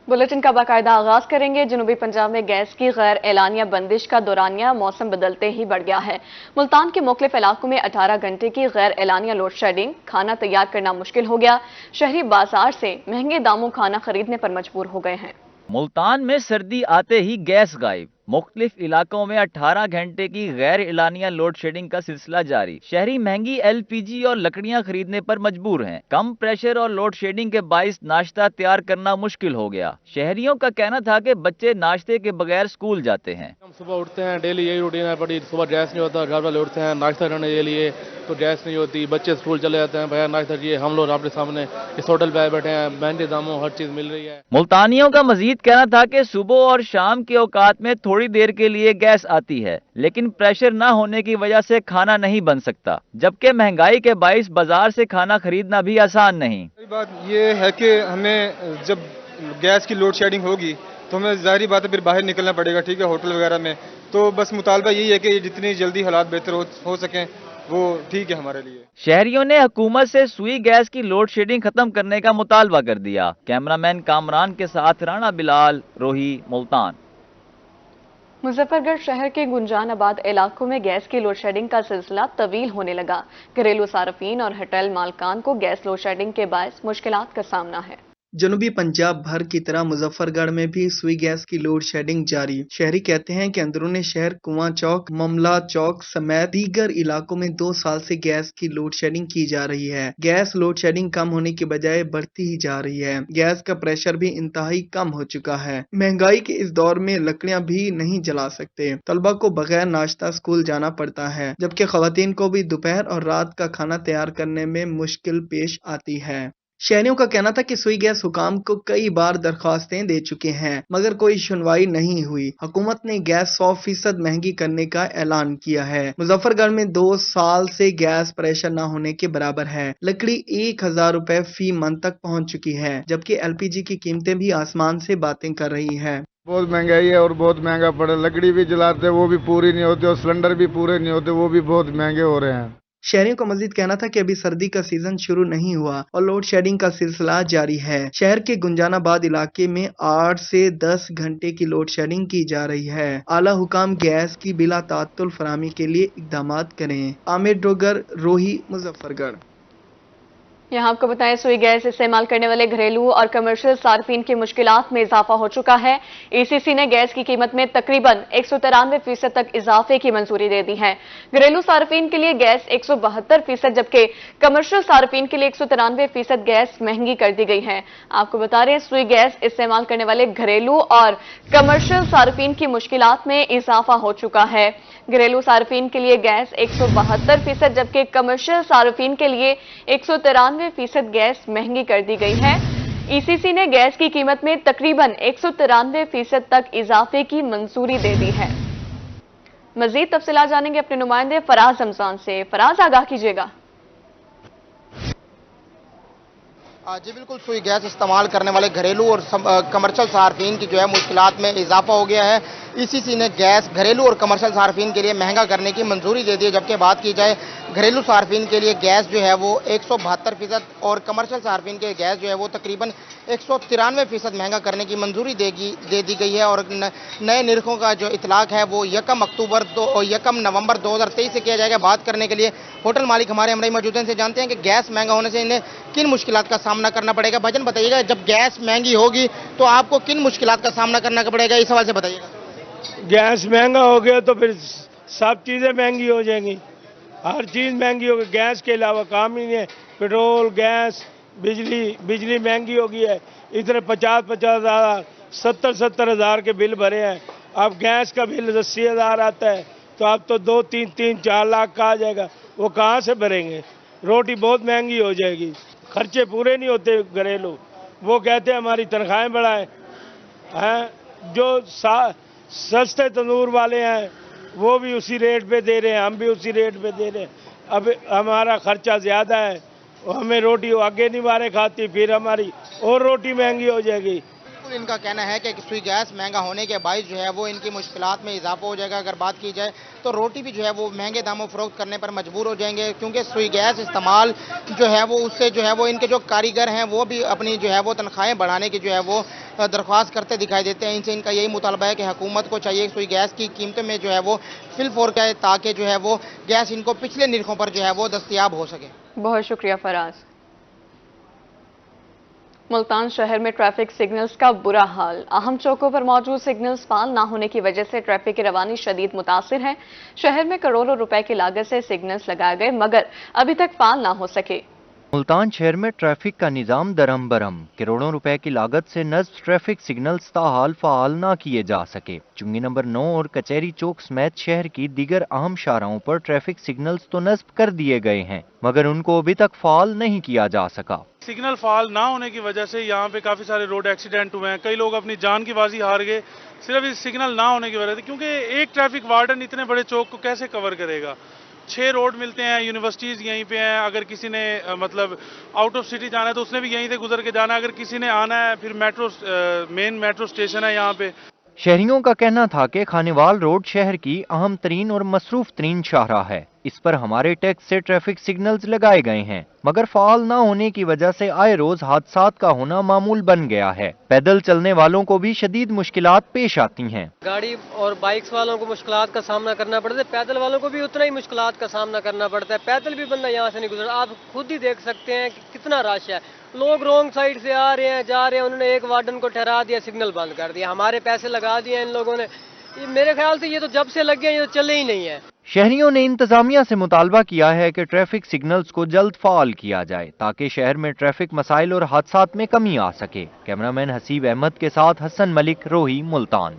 Bulletin का बाकायदा आगाज करेंगे। जनूबी पंजाब में गैस की गैर एलानिया बंदिश का दौरानिया मौसम बदलते ही बढ़ गया है। मुल्तान के मुख्तलिफ इलाकों में 18 घंटे की गैर एलानिया लोड शेडिंग, खाना तैयार करना मुश्किल हो गया। शहरी बाजार से महंगे दामों खाना खरीदने पर मजबूर हो गए हैं। मुल्तान में सर्दी आते ही गैस गायब। मुख्तलिफ इलाकों में 18 घंटे की गैर एलानिया लोड शेडिंग का सिलसिला जारी। शहरी महंगी LPG और लकड़ियां खरीदने पर मजबूर हैं। कम प्रेशर और लोड शेडिंग के बाइस नाश्ता तैयार करना मुश्किल हो गया। शहरियों का कहना था कि बच्चे नाश्ते के बगैर स्कूल जाते हैं। हम सुबह उठते हैं, डेली यही रूटीन है, बड़ी सुबह गैस नहीं होता, घर वाले उठते हैं नाश्ता करने के लिए तो गैस नहीं होती, बच्चे स्कूल चले जाते हैं, भैया नाश्ता किए। हम लोग आपके सामने इस होटल पे बैठे हैं, महंगे दामों हर चीज मिल रही है। मुल्तानियों का मजीद कहना था कि सुबह और शाम के औकात में थोड़ी देर के लिए गैस आती है, लेकिन प्रेशर न होने की वजह से खाना नहीं बन सकता, जबकि महंगाई के बाइस बाजार से खाना खरीदना भी आसान नहीं। बात ये है कि हमें जब गैस की लोड शेडिंग होगी तो हमें ज़ाहिर बात है फिर बाहर निकलना पड़ेगा, ठीक है, होटल वगैरह में। तो बस मुतालबा यही है कि जितनी जल्दी हालात बेहतर हो सकें वो ठीक है हमारे लिए। शहरियों ने हुकूमत से सुई गैस की लोड शेडिंग खत्म करने का मुतालबा कर दिया। कैमरामैन कामरान के साथ राणा बिलाल, रोही, मुल्तान। मुजफ्फरगढ़ शहर के गुंजानाबाद इलाकों में गैस की लोड शेडिंग का सिलसिला तवील होने लगा। घरेलू सार्फिन और होटल मालकान को गैस लोड शेडिंग के बायस मुश्किलात का सामना है। जनूबी पंजाब भर की तरह मुजफ्फरगढ़ में भी सुई गैस की लोड शेडिंग जारी। शहरी कहते हैं कि अंदरूनी शहर कुआं चौक, ममला चौक समेत दीगर इलाकों में 2 साल से गैस की लोड शेडिंग की जा रही है। गैस लोड शेडिंग कम होने की बजाय बढ़ती ही जा रही है। गैस का प्रेशर भी इंतहाई कम हो चुका है। महंगाई के इस दौर में लकड़ियां भी नहीं जला सकते। तलबा को बगैर नाश्ता स्कूल जाना पड़ता है, जबकि खवातीन को भी दोपहर और रात का खाना तैयार करने में मुश्किल पेश आती है। शहरियों का कहना था कि सुई गैस हुकाम को कई बार दरखास्तें दे चुके हैं, मगर कोई सुनवाई नहीं हुई। हुकूमत ने गैस 100% महंगी करने का ऐलान किया है। मुजफ्फरगढ़ में 2 साल से गैस प्रेशर न होने के बराबर है। लकड़ी 1000 रुपए फी मन तक पहुंच चुकी है, जबकि LPG की कीमतें भी आसमान से बातें कर रही है। बहुत महंगाई है और बहुत महंगा पड़ा। लकड़ी भी जलाते वो भी पूरी नहीं होती और सिलेंडर भी पूरे नहीं होते, वो भी बहुत महंगे हो रहे हैं। शहरियों का मजीद कहना था कि अभी सर्दी का सीजन शुरू नहीं हुआ और लोड शेडिंग का सिलसिला जारी है। शहर के गुंजानाबाद इलाके में 8 से 10 घंटे की लोड शेडिंग की जा रही है। आला हुकाम गैस की बिला तात्तुल फराहमी के लिए इकदाम करें। आमिर डोगर, रोही, मुजफ्फरगढ़। यहाँ आपको बताएं, सुई गैस इस्तेमाल करने वाले घरेलू और कमर्शियल सार्फिन की मुश्किलात में इजाफा हो चुका है। ECC ने गैस की कीमत में तकरीबन 193% तक इजाफे की मंजूरी दे दी है। घरेलू सार्फिन के लिए गैस 172%, जबकि कमर्शियल सार्फिन के लिए 193% गैस महंगी कर दी गई है। आपको बता रहे हैं, सुई गैस इस्तेमाल करने वाले घरेलू और कमर्शियल सार्फिन की मुश्किलात में इजाफा हो चुका है। घरेलू सार्फिन के लिए गैस 172%, जबकि कमर्शियल सार्फिन के लिए 193% गैस महंगी कर दी गई है। ECC ने गैस की कीमत में तकरीबन 193% तक इजाफे की मंजूरी दे दी है। मजीद तफसीलात जानेंगे अपने नुमाइंदे फराज रमजान से। फराज, आगाह कीजिएगा। जी बिल्कुल, सुई गैस इस्तेमाल करने वाले घरेलू और कमर्शियल सार्फिन की जो है मुश्किलात में इजाफा हो गया है। ECC ने गैस घरेलू और कमर्शियल सार्फिन के लिए महंगा करने की मंजूरी दे दी है, जबकि बात की जाए घरेलू सार्फिन के लिए गैस जो है वो 172% और कमर्शियल सार्फिन के गैस जो है वो तकरीबन 193% महंगा करने की मंजूरी दे दी गई है। और नए निरखों का जो इतलाक है वो 1 नवंबर 2023 से किया जाएगा। बात करने के लिए होटल मालिक हमारे हमराही मौजूद हैं, से जानते हैं कि गैस महंगा होने से इन्हें किन मुश्किलात का सामना करना पड़ेगा। भजन बताइएगा, जब गैस महंगी होगी तो आपको किन मुश्किलात का सामना करना पड़ेगा, इस सवाल से बताइएगा। गैस महंगा हो गया तो फिर सब चीज़ें महंगी हो जाएंगी, हर चीज़ महंगी होगी। गैस के अलावा काम ही नहीं है। पेट्रोल, गैस, बिजली महंगी हो गई है। इतने 50-50 हज़ार, 70-70 हज़ार के बिल भरे हैं। अब गैस का बिल 80 हज़ार आता है तो अब तो 2-3-4 लाख का आ जाएगा, वो कहाँ से भरेंगे। रोटी बहुत महंगी हो जाएगी, खर्चे पूरे नहीं होते घरेलू। वो कहते हैं हमारी तनख्वाहें बढ़ाएं हैं। जो सस्ते तंदूर वाले हैं वो भी उसी रेट पे दे रहे हैं, हम भी उसी रेट पे दे रहे हैं। अब हमारा खर्चा ज़्यादा है, हमें रोटी आगे नहीं मारे खाती, फिर हमारी और रोटी महंगी हो जाएगी। बिल्कुल इनका कहना है कि सुई गैस महंगा होने के बायस जो है वो इनकी मुश्किलात में इजाफा हो जाएगा। अगर बात की जाए तो रोटी भी जो है वो महंगे दामों फरोख्त करने पर मजबूर हो जाएंगे, क्योंकि सुई गैस इस्तेमाल जो है वो उससे जो है वो इनके जो कारीगर हैं वो भी अपनी जो है वो तनख्वाहें बढ़ाने की जो है वो दरख्वास्त करते दिखाई देते हैं। इनसे इनका यही मुतालबा है कि हुकूमत को चाहिए सुई गैस की कीमतों में जो है वो फिल फोर जाए, ताकि जो है वो गैस इनको पिछले निर्खों पर जो है वो दस्तयाब हो सके। बहुत शुक्रिया फराज। मुल्तान शहर में ट्रैफिक सिग्नल्स का बुरा हाल। अहम चौकों पर मौजूद सिग्नल्स फाल न होने की वजह से ट्रैफिक की रवानी शदीद मुतासिर है। शहर में करोड़ों रुपए की लागत से सिग्नल्स लगाए गए मगर अभी तक फाल न हो सके। मुल्तान शहर में ट्रैफिक का निज़ाम दरम बरम। करोड़ों रुपए की लागत से नस्ब ट्रैफिक सिग्नल्स ताहाल फ़ाल ना किए जा सके। चुंगी नंबर 9 और कचहरी चौक समेत शहर की दीगर अहम शाहराहों पर ट्रैफिक सिग्नल्स तो नस्ब कर दिए गए हैं मगर उनको अभी तक फ़ाल नहीं किया जा सका। सिग्नल फाल ना होने की वजह से यहाँ पे काफ़ी सारे रोड एक्सीडेंट हुए हैं, कई लोग अपनी जान की बाजी हार गए सिर्फ इस सिग्नल ना होने की वजह से, क्योंकि एक ट्रैफिक वार्डन इतने बड़े चौक को कैसे कवर करेगा। 6 रोड मिलते हैं, यूनिवर्सिटीज़ यहीं पे हैं, अगर किसी ने मतलब आउट ऑफ सिटी जाना है तो उसने भी यहीं से गुजर के जाना है, अगर किसी ने आना है फिर मेन मेट्रो स्टेशन है यहाँ पे। शहरियों का कहना था कि खानेवाल रोड शहर की अहम तरीन और मसरूफ तरीन शाहराह है। इस पर हमारे टैक्स से ट्रैफिक सिग्नल्स लगाए गए हैं मगर फाल न होने की वजह से आए रोज हादसात का होना मामूल बन गया है। पैदल चलने वालों को भी शदीद मुश्किलात पेश आती हैं। गाड़ी और बाइक्स वालों को मुश्किलात का सामना करना पड़ता है, पैदल वालों को भी उतना ही मुश्किलात का सामना करना पड़ता है। पैदल भी बंदा यहाँ से नहीं गुजर, आप खुद ही देख सकते हैं कि कितना रश है। लोग रॉन्ग साइड से आ रहे हैं, जा रहे हैं, उन्होंने एक वार्डन को ठहरा दिया, सिग्नल बंद कर दिया, हमारे पैसे लगा दिए इन लोगों ने। मेरे ख्याल से ये तो जब से लग गए ये तो चले ही नहीं है। शहरियों ने इंतजामिया से मुतालबा किया है कि ट्रैफिक सिग्नल्स को जल्द फाल किया जाए ताकि शहर में ट्रैफिक मसाइल और हादसात में कमी आ सके। कैमरामैन हसीब अहमद के साथ हसन मलिक, रोही, मुल्तान।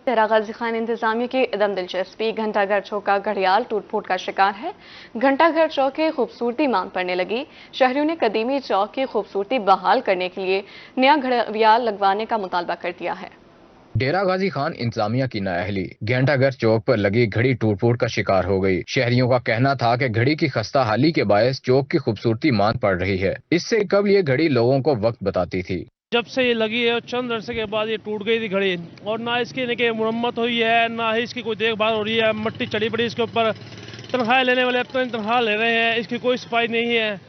तेरा गाजी खान इंतजामिया की एकदम दिलचस्पी। घंटाघर चौक का घड़ियाल टूट फूट का शिकार है। घंटाघर चौक की खूबसूरती मांग पड़ने लगी। शहरियों ने कदीमी चौक की खूबसूरती बहाल करने के लिए नया घड़ियाल लगवाने का मुतालबा कर दिया है। डेरा गाजी खान इंतजामिया की नाअहली घंटाघर चौक पर लगी घड़ी टूट फूट का शिकार हो गई। शहरियों का कहना था कि घड़ी की खस्ता हाली के बायस चौक की खूबसूरती मांद पड़ रही है। इससे कब ये घड़ी लोगों को वक्त बताती थी। जब से ये लगी है चंद अरसे के बाद ये टूट गई थी घड़ी, और ना इसकी मुरम्मत हुई है ना ही इसकी कोई देखभाल हो रही है। मिट्टी चढ़ी पड़ी इसके ऊपर, तनख्वाह लेने वाले अब तो तनख्वाह ले रहे हैं, इसकी कोई सफाई नहीं है।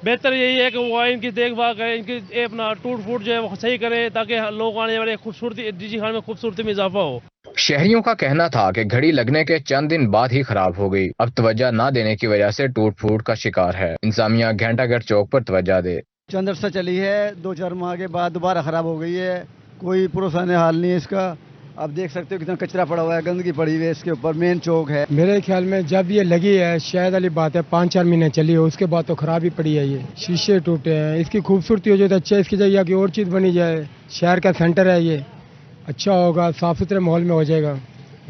बेहतर यही है कि वो इनकी देखभाल करें, इनकी अपना टूट फूट जो है वो सही करें ताकि लोग आने वाले खूबसूरती डीजी खान में खूबसूरती में इजाफा हो। शहरियों का कहना था कि घड़ी लगने के चंद दिन बाद ही खराब हो गई, अब तवज्जो न देने की वजह से टूट फूट का शिकार है। इंतजामिया घंटाघर चौक पर तवज्जो दे। चंद अरसा चली है, 2-4 माह के बाद दोबारा खराब हो गई है, कोई पुरसाने हाल नहीं है इसका। आप देख सकते हो कितना कचरा पड़ा हुआ है, गंदगी पड़ी हुई है इसके ऊपर। मेन चौक है। मेरे ख्याल में जब ये लगी है शायद वाली बात है 5-4 महीने चली हो, उसके बाद तो खराब ही पड़ी है। ये शीशे टूटे हैं, इसकी खूबसूरती हो जाए तो अच्छा, इसकी जगह की और चीज़ बनी जाए। शहर का सेंटर है, ये अच्छा होगा, साफ सुथरे माहौल में हो जाएगा।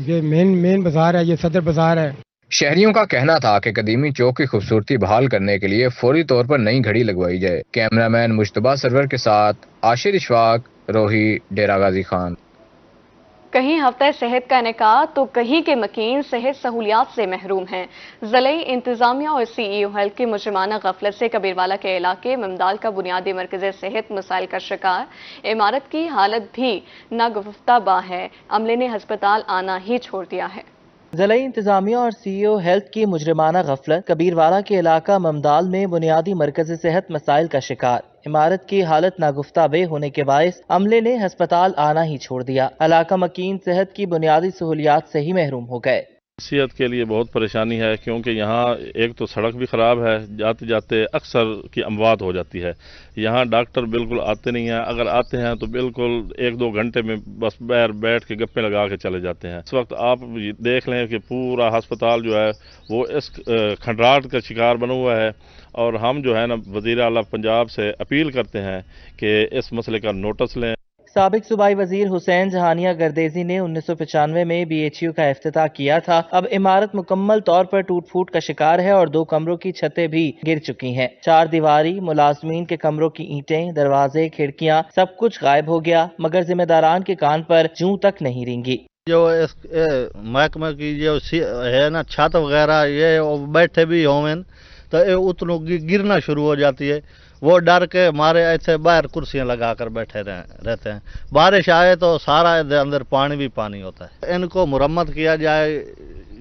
ये मेन बाजार है, ये सदर बाजार है। शहरियों का कहना था कि कदीमी चौक की खूबसूरती बहाल करने के लिए फौरी तौर पर नई घड़ी लगवाई जाए। कैमरामैन मुश्तबा सरवर के साथ आशिर इशफाक, रोही, डेरा गाजी खान। कहीं हफ्ता सेहत का इनेकाद तो कहीं के मकीन सेहत सहूलियात से महरूम हैं। ज़िले इंतजामिया और CEO हेल्थ की मुजरिमाना गफलत से कबीरवाला के इलाके ममदाल का बुनियादी मरकज़ सेहत मसाइल का शिकार। इमारत की हालत भी नागुफ्ताबा है, अमले ने हस्पताल आना ही छोड़ दिया है। ज़िला इंतजामिया और CEO हेल्थ की मुजरिमाना गफलत कबीरवाला के इलाका ममदाल में बुनियादी मरकज़ सेहत मसाइल का शिकार। इमारत की हालत नागुफ्ताबे होने के बायस अमले ने हस्पताल आना ही छोड़ दिया। इलाका मकीन सेहत की बुनियादी सहूलियात से ही महरूम हो गए। सेहत के लिए बहुत परेशानी है, क्योंकि यहाँ एक तो सड़क भी ख़राब है, जाते जाते अक्सर की अमवात हो जाती है। यहाँ डॉक्टर बिल्कुल आते नहीं हैं, अगर आते हैं तो बिल्कुल 1-2 घंटे में बस बाहर बैठ के गप्पे लगा के चले जाते हैं। इस वक्त आप देख लें कि पूरा अस्पताल जो है वो इस खंडराट का शिकार बना हुआ है, और हम जो है ना वज़ीर आला पंजाब से अपील करते हैं कि इस मसले का नोटिस लें। साबिक सूबाई वजीर हुसैन जहानिया गर्देजी ने 1995 में BHU का इफ्तिताह किया था। अब इमारत मुकम्मल तौर पर टूट फूट का शिकार है और 2 कमरों की छतें भी गिर चुकी हैं। 4 दीवारी, मुलाजमीन के कमरों की ईंटें, दरवाजे, खिड़कियां सब कुछ गायब हो गया, मगर जिम्मेदारान के कान पर जूं तक नहीं रेंगी। जो इस महकमे की जो है ना छत वगैरह, ये बैठे भी हों तो ये उतनों गिरना शुरू हो जाती है, वो डर के मारे ऐसे बाहर कुर्सियां लगा कर बैठे रहते हैं। बारिश आए तो सारा अंदर पानी भी पानी होता है। इनको मुरम्मत किया जाए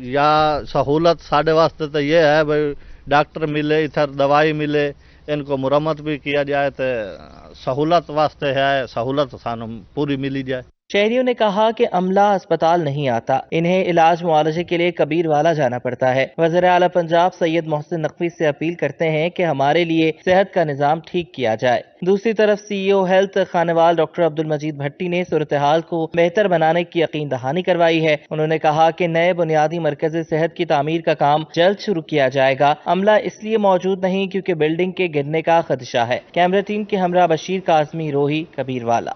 या सहूलत साढ़े वास्ते तो ये है भाई डॉक्टर मिले, इधर दवाई मिले, इनको मुरम्मत भी किया जाए तो सहूलत वास्ते है, सहूलत सानू पूरी मिली जाए। शहरियों ने कहा कि अमला अस्पताल नहीं आता, इन्हें इलाज मुआलजे के लिए कबीरवाला जाना पड़ता है। वज़ीर आला पंजाब सैयद मोहसिन नकवी से अपील करते हैं कि हमारे लिए सेहत का निज़ाम ठीक किया जाए। दूसरी तरफ CEO health Khanewal doctor Abdul Majeed Bhatti ने सूरत हाल को बेहतर बनाने की यकीन दहानी करवाई है। उन्होंने कहा कि नए बुनियादी मरकज़ सेहत की तामीर का काम जल्द शुरू किया जाएगा। अमला इसलिए मौजूद नहीं क्योंकि बिल्डिंग के गिरने का खदशा है। कैमरा टीम के हमरा बशीर काज़मी, रोही, कबीरवाला।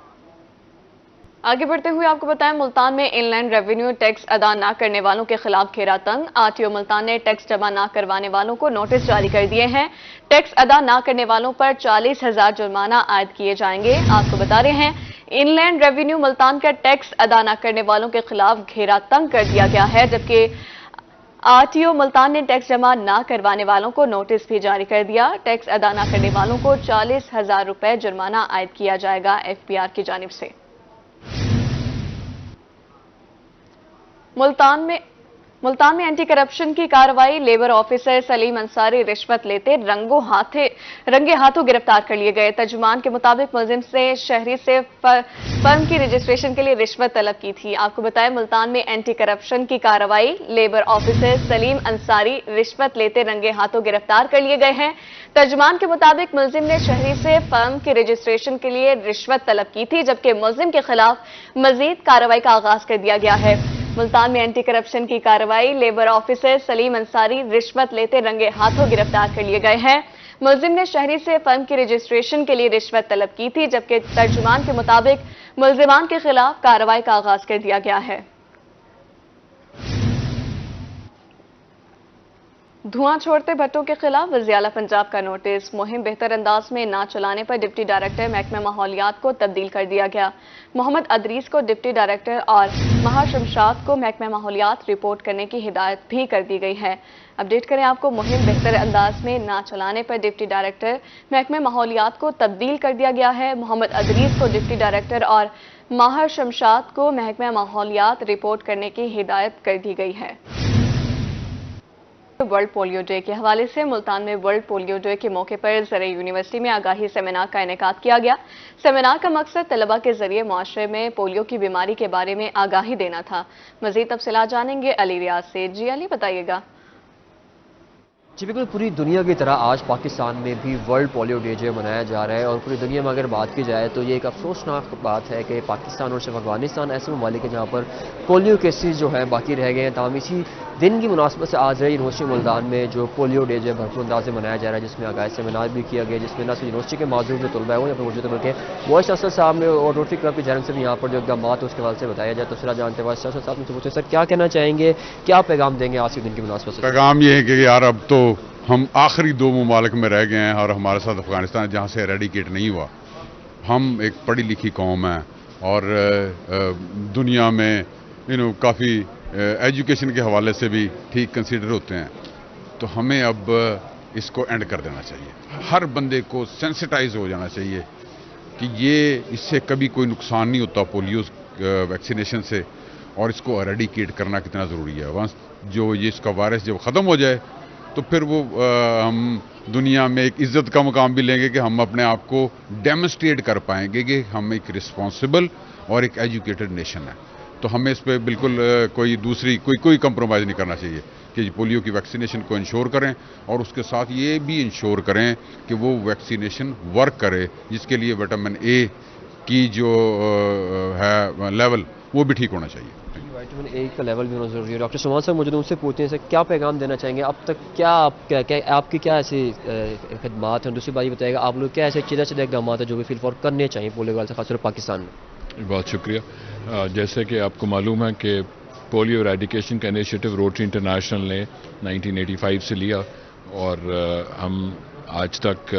आगे बढ़ते हुए आपको बताएं, मुल्तान में इनलैंड रेवेन्यू टैक्स अदा न करने वालों के खिलाफ घेरा तंग। RTO मुल्तान ने टैक्स जमा न करवाने वालों को नोटिस जारी कर दिए हैं। टैक्स अदा न करने वालों पर 40,000 जुर्माना आयद किए जाएंगे। आपको बता रहे हैं, इनलैंड रेवेन्यू मुल्तान का टैक्स अदा न करने वालों के खिलाफ घेरा तंग कर दिया गया है, जबकि RTO मुल्तान ने टैक्स जमा न करवाने वालों को नोटिस भी जारी कर दिया। टैक्स अदा न करने वालों को 40,000 रुपए जुर्माना आयद किया जाएगा FPR की जानिब से। मुल्तान में एंटी करप्शन की कार्रवाई। लेबर ऑफिसर सलीम अंसारी रिश्वत लेते रंगे हाथों गिरफ्तार कर लिए गए। तर्जुमान के मुताबिक मुलजिम से शहरी से फर्म की रजिस्ट्रेशन के लिए रिश्वत तलब की थी। आपको बताएं, मुल्तान में एंटी करप्शन की कार्रवाई। लेबर ऑफिसर सलीम अंसारी रिश्वत लेते रंगे हाथों गिरफ्तार कर लिए गए हैं। तर्जुमान के मुताबिक मुलजिम ने शहरी से फर्म की रजिस्ट्रेशन के लिए रिश्वत तलब की थी, जबकि मुलजिम के खिलाफ मजीद कार्रवाई का आगाज कर दिया गया है। मुल्तान में एंटी करप्शन की कार्रवाई। लेबर ऑफिसर सलीम अंसारी रिश्वत लेते रंगे हाथों गिरफ्तार कर लिए गए हैं। मुलजिम ने शहरी से फर्म की रजिस्ट्रेशन के लिए रिश्वत तलब की थी, जबकि तर्जुमान के मुताबिक मुलजिमान के खिलाफ कार्रवाई का आगाज कर दिया गया है। धुआं छोड़ते भट्टों के खिलाफ वज़ीर आला पंजाब का नोटिस। मुहिम बेहतर अंदाज में ना चलाने पर डिप्टी डायरेक्टर महकमे माहौलियात को तब्दील कर दिया गया। मोहम्मद अदरीस को डिप्टी डायरेक्टर और महार शमशाद को महकमे माहौलियात रिपोर्ट करने की हिदायत भी कर दी गई है। अपडेट करें आपको, मुहिम बेहतर अंदाज में ना चलाने पर डिप्टी डायरेक्टर महकमे माहौलियात को तब्दील कर दिया गया है। मोहम्मद अदरीस को डिप्टी डायरेक्टर और महार शमशाद को महकमे माहौलियात रिपोर्ट करने की हिदायत कर दी गई है। वर्ल्ड पोलियो डे के हवाले से मुल्तान में वर्ल्ड पोलियो डे के मौके पर ज़रे यूनिवर्सिटी में आगाही सेमिनार का इनेकाद किया गया। सेमिनार का मकसद तलबा के जरिए मुआशरे में पोलियो की बीमारी के बारे में आगाही देना था। मजीद तफसीलात जानेंगे अली रियाज से। जी अली, बताइएगा। जी बिल्कुल, पूरी दुनिया की तरह आज पाकिस्तान में भी वर्ल्ड पोलियो डे जो मनाया जा रहा है और पूरी दुनिया में अगर बात की जाए तो ये एक अफसोसनाक बात है कि पाकिस्तान और सिर्फ अफगानिस्तान ऐसे ममालिक हैं जहाँ पर पोलियो केसेस जो हैं बाकी रह गए हैं। तमाम इसी दिन की मुनासबत से आज यूनिवर्सिटी मुल्तान में जो पोलियो डे जो भरपूर अंदाज से मनाया जा रहा है, जिसमें आगाही सेमिनार भी किया गया, जिसमें न सिर्फ यूनिवर्सिटी के मौजूद जो तलबा है वो यहाँ पर मौजूद है, बल्कि वाइस चांसलर साहब ने और रोटरी क्लब की जानब से भी यहाँ पर जो इक़दाम है उसके हवाले से बताया जाए। तफसीलात जानते वाइस चांसलर साहब मुझसे पूछे, सर क्या कहना चाहेंगे, क्या पैगाम देंगे आज के दिन की मुनासबत से? पैगाम ये है कि यार अब तो हम आखिरी 2 ममालिक में रह गए हैं और हमारे साथ अफगानिस्तान जहाँ से एरेडिकेट नहीं हुआ। हम एक पढ़ी लिखी कौम है और दुनिया में काफ़ी एजुकेशन के हवाले से भी ठीक कंसीडर होते हैं, तो हमें अब इसको एंड कर देना चाहिए। हर बंदे को सेंसिटाइज हो जाना चाहिए कि ये इससे कभी कोई नुकसान नहीं होता पोलियो वैक्सीनेशन से, और इसको एरेडिकेट करना कितना ज़रूरी है। वंस जो ये इसका वायरस जब ख़त्म हो जाए तो फिर वो हम दुनिया में एक इज़्ज़त का मुकाम भी लेंगे कि हम अपने आप को डेमोन्स्ट्रेट कर पाएंगे कि हम एक रिस्पॉन्सिबल और एक एजुकेटेड नेशन है। तो हमें इस पर बिल्कुल कोई कंप्रोमाइज़ नहीं करना चाहिए कि पोलियो की वैक्सीनेशन को इंश्योर करें और उसके साथ ये भी इंश्योर करें कि वो वैक्सीनेशन वर्क करे, जिसके लिए विटामिन ए की जो है लेवल वो भी ठीक होना चाहिए। विटामिन ए का लेवल भी होना जरूरी है। डॉक्टर सुमान साहब मौजूद, उनसे पूछते हैं सर क्या पैगाम देना चाहेंगे अब तक, आपकी क्या ऐसी खदमात हैं? दूसरी बात ये बताइएगा, आप लोग क्या ऐसे सीधे इकदाम है जो भी फील फॉर करने चाहिए पोलियो वाले से, खासतौर पर पाकिस्तान में? बहुत शुक्रिया। जैसे कि आपको मालूम है कि पोलियो एरेडिकेशन का इनिशिएटिव रोटरी इंटरनेशनल ने 1985 से लिया और हम आज तक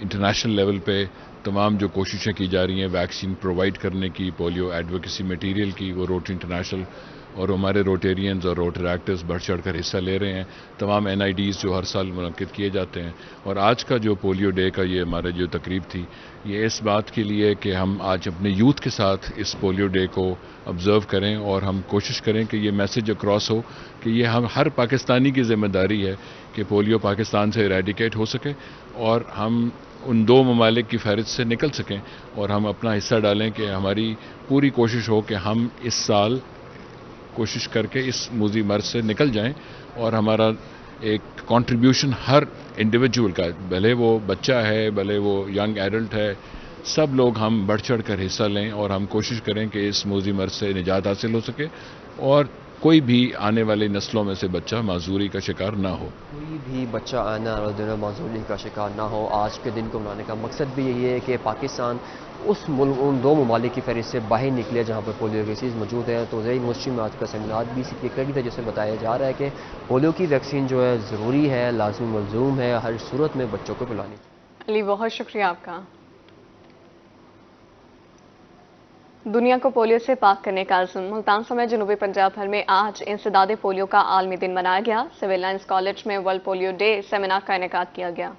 इंटरनेशनल लेवल पे तमाम जो कोशिशें की जा रही हैं वैक्सीन प्रोवाइड करने की, पोलियो एडवोकेसी मटेरियल की, वो रोटरी इंटरनेशनल और हमारे रोटेरियंस और रोटरी एक्टर्स बढ़ चढ़ कर हिस्सा ले रहे हैं। तमाम NIDs जो हर साल मुनक्किद किए जाते हैं। और आज का जो पोलियो डे का ये हमारा जो तकरीब थी, ये इस बात के लिए कि हम आज अपने यूथ के साथ इस पोलियो डे को ऑब्ज़र्व करें और हम कोशिश करें कि ये मैसेज अक्रॉस हो कि ये हम हर पाकिस्तानी की ज़िम्मेदारी है कि पोलियो पाकिस्तान से इरेडिकेट हो सके और हम उन 2 ममालिक की फहरिस्त से निकल सकें और हम अपना हिस्सा डालें कि हमारी पूरी कोशिश हो कि हम इस साल कोशिश करके इस मूजी मर्ज से निकल जाएं और हमारा एक कंट्रीब्यूशन हर इंडिविजुअल का, भले वो बच्चा है, भले वो यंग एडल्ट है, सब लोग हम बढ़ चढ़ कर हिस्सा लें और हम कोशिश करें कि इस मूजी मर्ज से निजात हासिल हो सके और कोई भी आने वाली नस्लों में से बच्चा माजूरी का शिकार ना हो। कोई भी बच्चा आने वाले दिनों माजूरी का शिकार ना हो। आज के दिन को मनाने का मकसद भी यही है कि पाकिस्तान उन 2 ममालिक की फहरिस्त से बाहर निकले जहाँ पर पोलियो केसेस मौजूद हैं। तो ज़ेरी यूनिवर्सिटी में आज का सेमिनार भी इसी के करीब था, जिसमें बताया जा रहा है कि पोलियो की वैक्सीन जो है ज़रूरी है, लाजमी मलजूम है हर सूरत में बच्चों को पिलानी। अली, बहुत शुक्रिया आपका। दुनिया को पोलियो से पाक करने का अज़्म। मुल्तान समेत जनूबी पंजाब भर में आज इंसदाद पोलियो का आलमी दिन मनाया गया। सिविल लाइंस कॉलेज में वर्ल्ड पोलियो डे सेमिनार का इनेकाद किया गया।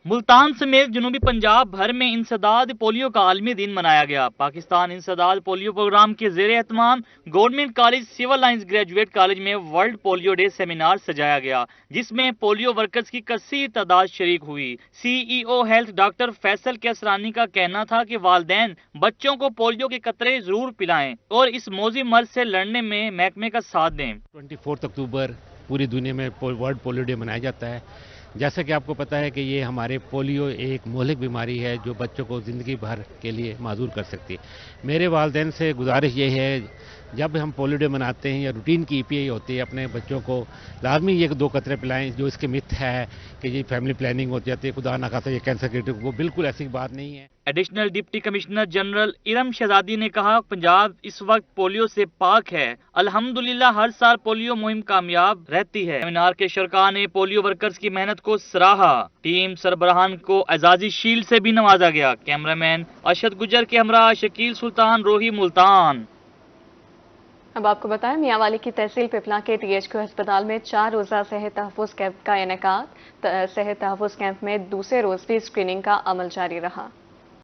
मुल्तान समेत जनूबी पंजाब भर में इंसदाद पोलियो का आलमी दिन मनाया गया। पाकिस्तान इंसदाद पोलियो प्रोग्राम के ज़ेरे एहतमाम government college civil lines graduate college में वर्ल्ड पोलियो डे सेमिनार सजाया गया, जिसमें पोलियो वर्कर्स की कसीर तादाद शरीक हुई। CEO health doctor Faisal Kaisrani का कहना था कि वालिदैन बच्चों को पोलियो के कतरे जरूर पिलाएं और इस मौजी मर्ज से लड़ने में महकमे का साथ दें। 24 अक्टूबर पूरी दुनिया में वर्ल्ड पोलियो डे मनाया जाता है। जैसा कि आपको पता है कि ये हमारे पोलियो एक मोहलिक बीमारी है जो बच्चों को ज़िंदगी भर के लिए माजूर कर सकती है। मेरे वालिदैन से गुजारिश ये है, जब हम पोलियो डे मनाते हैं या रूटीन की EPI होती है, अपने बच्चों को लाजमी ये 2 कतरे पिलाएं। जो इसके मिथ है कि ये फैमिली प्लानिंग हो जाती है, खुदा ना खास्ता ये कैंसर क्रिएटिव, वो बिल्कुल ऐसी बात नहीं है। Additional deputy commissioner general Iram शहजादी ने कहा, पंजाब इस वक्त पोलियो से पाक है। अल्हम्दुलिल्लाह हर साल पोलियो मुहिम कामयाब रहती है। सेमिनार के शरका ने पोलियो वर्कर्स की मेहनत को सराहा। टीम सरबराहान को एजाजी शील्ड से भी नवाजा गया। कैमरामैन अशद गुजर के हमरा शकील सुल्तान, रोही, मुल्तान। अब आपको बताएं, मियांवाली की तहसील पिपला के THQ अस्पताल में 4 रोज़ा सेहत तहफ़्फ़ुज़ कैंप का इनेकाद। सेहत तहफ़्फ़ुज़ कैंप में दूसरे रोज भी स्क्रीनिंग का अमल जारी रहा।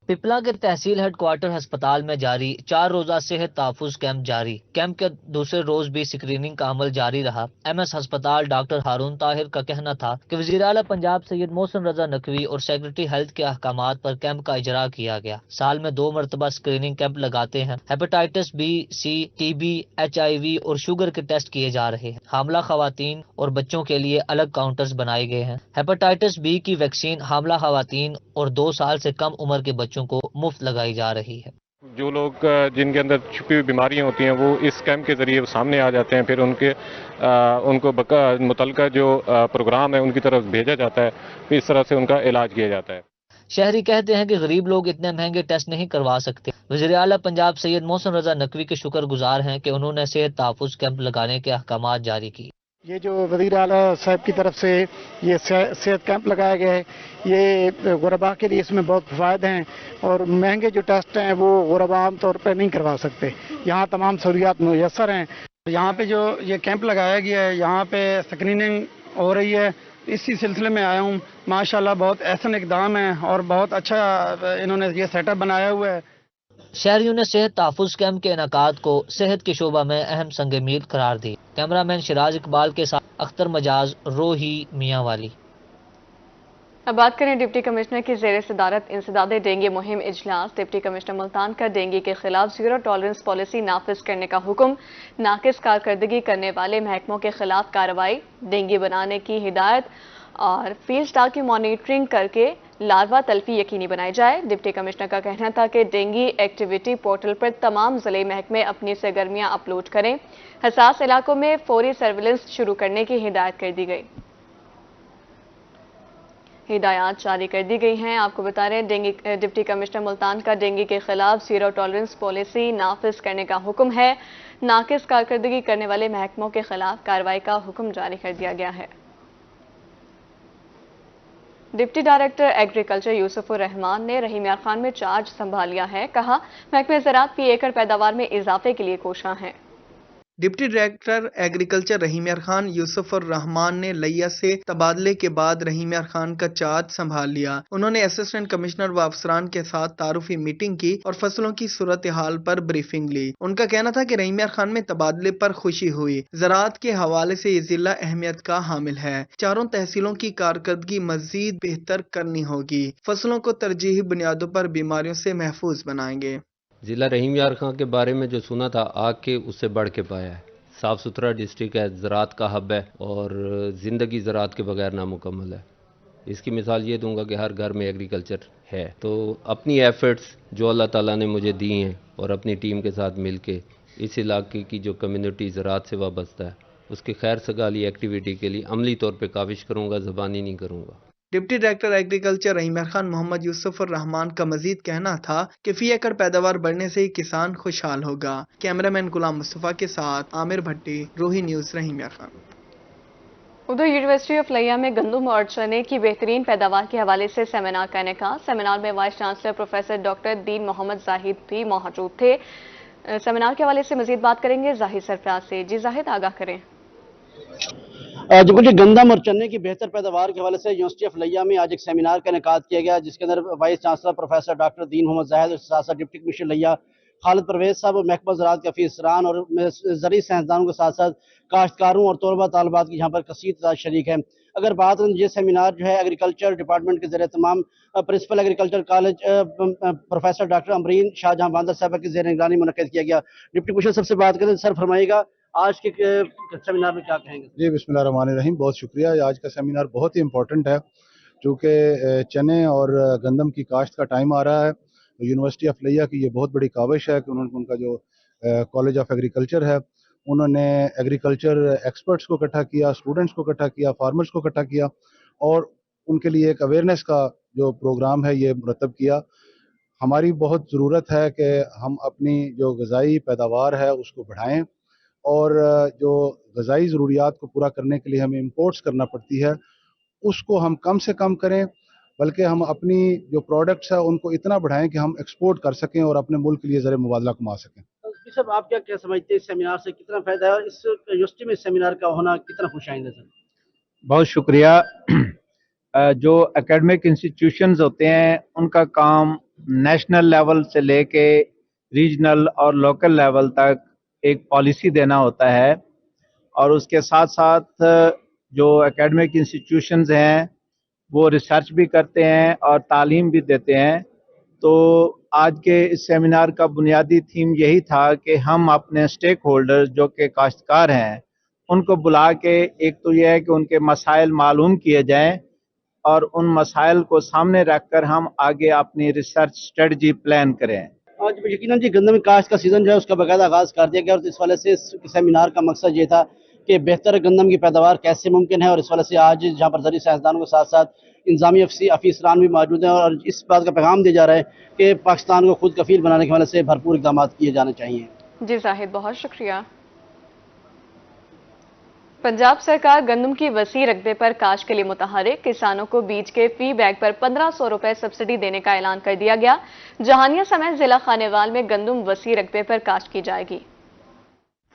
पिपला के तहसील हेडक्वार्टर अस्पताल में जारी 4 रोज़ा सेहत तहफ़्फ़ुज़ कैंप जारी। कैंप के दूसरे रोज भी स्क्रीनिंग का अमल जारी रहा। MS अस्पताल डॉक्टर हारून ताहिर का कहना था कि वज़ीर आला पंजाब सैयद मोहसिन रजा नकवी और सेक्रेटरी हेल्थ के अहकामात पर कैंप का इजरा किया गया। साल में 2 मरतबा स्क्रीनिंग कैंप लगाते हैं। Hepatitis B, C, TB, HIV और शुगर के टेस्ट किए जा रहे हैं। हामला खवातीन और बच्चों के लिए अलग काउंटर्स बनाए गए हैं। हेपेटाइटिस B की वैक्सीन हामला खवातीन और 2 साल से कम उम्र के बच्चों को मुफ्त लगाई जा रही है। जो लोग जिनके अंदर छुपी हुई बीमारियां होती हैं वो इस कैंप के जरिए सामने आ जाते हैं, फिर उनको मुतल्लिका जो प्रोग्राम है उनकी तरफ भेजा जाता है, फिर इस तरह से उनका इलाज किया जाता है। शहरी कहते हैं कि गरीब लोग इतने महंगे टेस्ट नहीं करवा सकते। वज़ीर आला पंजाब सैयद मोहसिन रजा नकवी के शुक्रगुजार हैं कि उन्होंने सेहत तहफ़्फ़ुज़ कैंप लगाने के अहकामात जारी किए। ये जो वज़ीर आला साहब की तरफ से ये सेहत कैंप लगाया गया है, ये गुरबा के लिए इसमें बहुत फ़ायदे हैं और महंगे जो टेस्ट हैं वो गुरबा आम तौर पर नहीं करवा सकते। यहाँ तमाम सहूलियात मुयस्सर हैं। यहाँ पे जो ये कैंप लगाया गया है, यहाँ पे स्क्रीनिंग हो रही है, इसी सिलसिले में आया हूँ। माशाल्लाह बहुत अहसन इक़दाम है और बहुत अच्छा इन्होंने ये सेटअप बनाया हुआ है। शहरियों ने सेहत तहफ़्फ़ुज़ कैंप के इनेकाद को सेहत के शोबा में अहम संग मील करार दी। कैमरामैन शिराज इकबाल के साथ अख्तर मजाज, रोही, मियांवाली। अब बात करें डिप्टी कमिश्नर की ज़ेर सदारत इंसदाद डेंगू मुहिम इजलास। डिप्टी कमिश्नर मुल्तान का डेंगू के खिलाफ 0 टॉलरेंस पॉलिसी नाफिज करने का हुक्म। नाकिस कारकर्दगी करने वाले महकमों के खिलाफ कार्रवाई, डेंगू बनाने की हिदायत और फील्ड स्टाफ की मॉनिटरिंग करके लार्वा तल्फी यकीनी बनाई जाए। डिप्टी कमिश्नर का कहना था कि डेंगू एक्टिविटी पोर्टल पर तमाम ज़िले महकमे अपनी सरगर्मियां अपलोड करें। हसास इलाकों में फौरी सर्विलेंस शुरू करने की हिदायत कर दी गई। हिदायत जारी कर दी गई हैं। आपको बता रहे हैं, डिप्टी कमिश्नर मुल्तान का डेंगू के खिलाफ 0 टॉलरेंस पॉलिसी नाफिज करने का हुक्म है। नाकिस कारकर्दगी करने वाले महकमों के खिलाफ कार्रवाई का हुक्म जारी कर दिया गया है। डिप्टी डायरेक्टर एग्रीकल्चर यूसुफुर रहमान ने रहीम यार खान में चार्ज संभाल लिया है। कहा, महकमे ज़राअत फी एकड़ पैदावार में इजाफे के लिए कोशां है। डिप्टी डायरेक्टर एग्रीकल्चर रहीम यार खान यूसुफुर रहमान ने लिया से तबादले के बाद रहीम यार खान का चार्ज संभाल लिया। उन्होंने असिस्टेंट कमिश्नर व अफसरान के साथ तारुफी मीटिंग की और फसलों की सूरत हाल पर ब्रीफिंग ली। उनका कहना था कि रहीम यार खान में तबादले पर खुशी हुई। ज़राअत के हवाले से ये जिला अहमियत का हामिल है। चारों तहसीलों की कारकर्दगी मजीद बेहतर करनी होगी। फसलों को तरजीही बुनियादों पर बीमारियों से महफूज बनाएंगे। ज़िला रहीम यार खां के बारे में जो सुना था आग के उससे बढ़ के पाया है। साफ़ सुथरा डिस्ट्रिक्ट है, ज़राअत का हब है और ज़िंदगी ज़राअत के बगैर नामुकम्मल है। इसकी मिसाल ये दूंगा कि हर घर में एग्रीकल्चर है। तो अपनी एफर्ट्स जो अल्लाह ताला ने मुझे दी हैं और अपनी टीम के साथ मिल के इस इलाके की जो कम्युनिटी ज़राअत से वाबस्ता है उसकी खैर सगाली एक्टिविटी के लिए अमली तौर पर काविश करूँगा, ज़बानी नहीं करूँगा। डिप्टी डायरेक्टर एग्रीकल्चर रहीम यार खान मोहम्मद यूसुफुर रहमान का मजीद कहना था कि फी एकड़ पैदावार बढ़ने से ही किसान खुशहाल होगा। कैमरामैन गुलाम मुस्तफा के साथ आमिर भट्टी, रोही न्यूज़, रहीम यार खान। उधर यूनिवर्सिटी ऑफ लिया में गंदम और चने की बेहतरीन पैदावार के हवाले से सेमिनार का इनेकाद। सेमिनार में वाइस चांसलर प्रोफेसर डॉक्टर दीन मोहम्मद जाहिद भी मौजूद थे। सेमिनार के हवाले से मजीद बात करेंगे जाहिद सरफराज से। जी जाहिद, आगाह करें। जी मुझे गंदम और चने की बेहतर पैदावार के हवाले से यूनिवर्सिटी ऑफ लिया में आज एक सेमिनार का इनेकाद किया गया, जिसके अंदर वाइस चांसलर प्रोफेसर डॉक्टर दीन मोहम्मद जाहिद और साथ साथ डिप्टी कमिश्नर लिया खालिद परवेज साहब और महकमा ज़राअत के अफसरान और ज़रूरी साइंसदानों के साथ साथ काश्तकारों और तलबा तालिबात की यहाँ पर कसीर तादाद शरीक है। अगर बात करें ये सेमिनार जो है एग्रीकल्चर डिपार्टमेंट के ज़रिए तमाम principal agriculture college professor doctor Amreen Shahjahan Bandar साहब की ज़ेर निगरानी मुनक्किद किया गया। डिप्टी कमिश्नर सबसे बात करें, सर फरमाइएगा आज के सेमिनार में क्या कहेंगे? जी बिस्मिल्लाहिर्रहमानिर्रहीम, बहुत शुक्रिया। आज का सेमिनार बहुत ही इम्पोर्टेंट है क्योंकि चने और गंदम की काश्त का टाइम आ रहा है। यूनिवर्सिटी ऑफ लिया की ये बहुत बड़ी काविश है कि उनका जो कॉलेज ऑफ एग्रीकल्चर है उन्होंने एग्रीकल्चर एक्सपर्ट्स को इकट्ठा किया, स्टूडेंट्स को इकट्ठा किया, फार्मर्स को इकट्ठा किया और उनके लिए एक अवेयरनेस का जो प्रोग्राम है ये मुरतब किया। हमारी बहुत ज़रूरत है कि हम अपनी जो ग़िज़ाई पैदावार है उसको बढ़ाएँ और जो ग़िज़ाई ज़रूरियात को पूरा करने के लिए हमें इंपोर्ट्स करना पड़ती है उसको हम कम से कम करें, बल्कि हम अपनी जो प्रोडक्ट्स है उनको इतना बढ़ाएं कि हम एक्सपोर्ट कर सकें और अपने मुल्क के लिए ज़रिए मुबादला कमा सकें। सब आप क्या समझते हैं इस सेमिनार से कितना फ़ायदा है और इस यूनिवर्सिटी में सेमिनार का होना कितना खुशाइंद है? सर बहुत शुक्रिया। जो एकेडमिक इंस्टीट्यूशंस होते हैं उनका काम नेशनल लेवल से लेके रीजनल और लोकल लेवल तक एक पॉलिसी देना होता है और उसके साथ साथ जो एकेडमिक इंस्टीट्यूशंस हैं वो रिसर्च भी करते हैं और तालीम भी देते हैं। तो आज के इस सेमिनार का बुनियादी थीम यही था कि हम अपने स्टेक होल्डर्स जो कि काश्तकार हैं उनको बुला के एक तो यह है कि उनके मसाइल मालूम किए जाएं और उन मसाइल को सामने रखकर हम आगे अपनी रिसर्च स्ट्रेटजी प्लान करें। आज यकीनन जी गंदम काश्त का सीज़न जो है उसका बाकायदा आगाज़ कर दिया गया और इस वाले से इस सेमिनार का मकसद ये था कि बेहतर गंदम की पैदावार कैसे मुमकिन है और इस वाले से आज जहाँ पर ज़रूरी साइंसदानों के साथ साथ इंतजामी अफसरान भी मौजूद हैं और इस बात का पैगाम दिया जा रहा है कि पाकिस्तान को खुद कफील बनाने के वाले से भरपूर इक़दाम किए जाने चाहिए। जी जाहिद, बहुत शुक्रिया। पंजाब सरकार गंदम की वसी रकबे पर काश्त के लिए मुतहरिक, किसानों को बीज के फी बैग पर 1500 रुपए सब्सिडी देने का ऐलान कर दिया गया। जहानिया समेत जिला खानेवाल में गंदम वसी रकबे पर काश्त की जाएगी।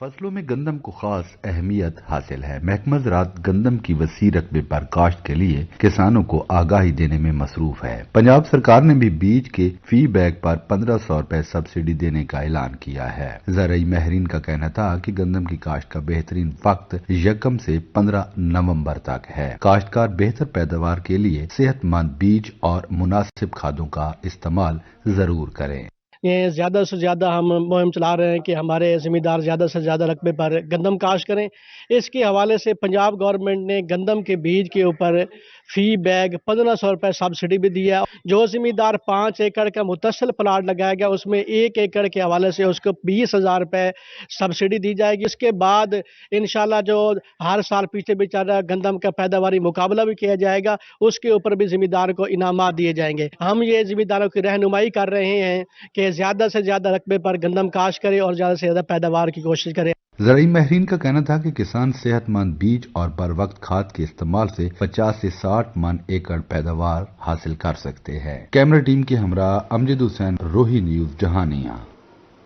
फसलों में गंदम को खास अहमियत हासिल है। महकमा ज़राअत गंदम की वसी रकबे पर काश्त के लिए किसानों को आगाही देने में मसरूफ है। पंजाब सरकार ने भी बीज के फी बैग पर 1500 रुपए सब्सिडी देने का ऐलान किया है। ज़राई माहिरीन का कहना था कि गंदम की काश्त का बेहतरीन वक्त 1 से 15 नवंबर तक है। काश्तकार बेहतर पैदावार के लिए सेहतमंद बीज और मुनासिब खादों का इस्तेमाल जरूर करें। ये ज़्यादा से ज़्यादा हम मुहिम चला रहे हैं कि हमारे ज़मींदार ज़्यादा से ज़्यादा रकबे पर गंदम काश्त करें। इसके हवाले से पंजाब गवर्नमेंट ने गंदम के बीज के ऊपर फ़ी बैग 1500 रुपये सब्सिडी भी दिया। जो ज़मींदार 5 एकड़ का मुतसल प्लाट लगाएगा उसमें 1 एकड़ के हवाले से उसको 20,000 रुपये सब्सिडी दी जाएगी। इसके बाद इंशाल्लाह जो हर साल पीछे भी चल रहा गंदम का पैदावारी मुकाबला भी किया जाएगा, उसके ऊपर भी ज़मींदार को इनामात दिए जाएंगे। हम ये ज़मींदारों की रहनुमाई कर रहे हैं कि ज़्यादा से ज़्यादा रकबे पर गंदम काश्त करें और ज़्यादा से ज़्यादा पैदावार की कोशिश करें। ज़राई माहिरीन का कहना था कि किसान सेहतमंद बीज और बर वक्त खाद के इस्तेमाल से 50 से 60 मन एकड़ पैदावार हासिल कर सकते हैं। कैमरा टीम के हमरा अमजद हुसैन, रोही न्यूज, जहानिया।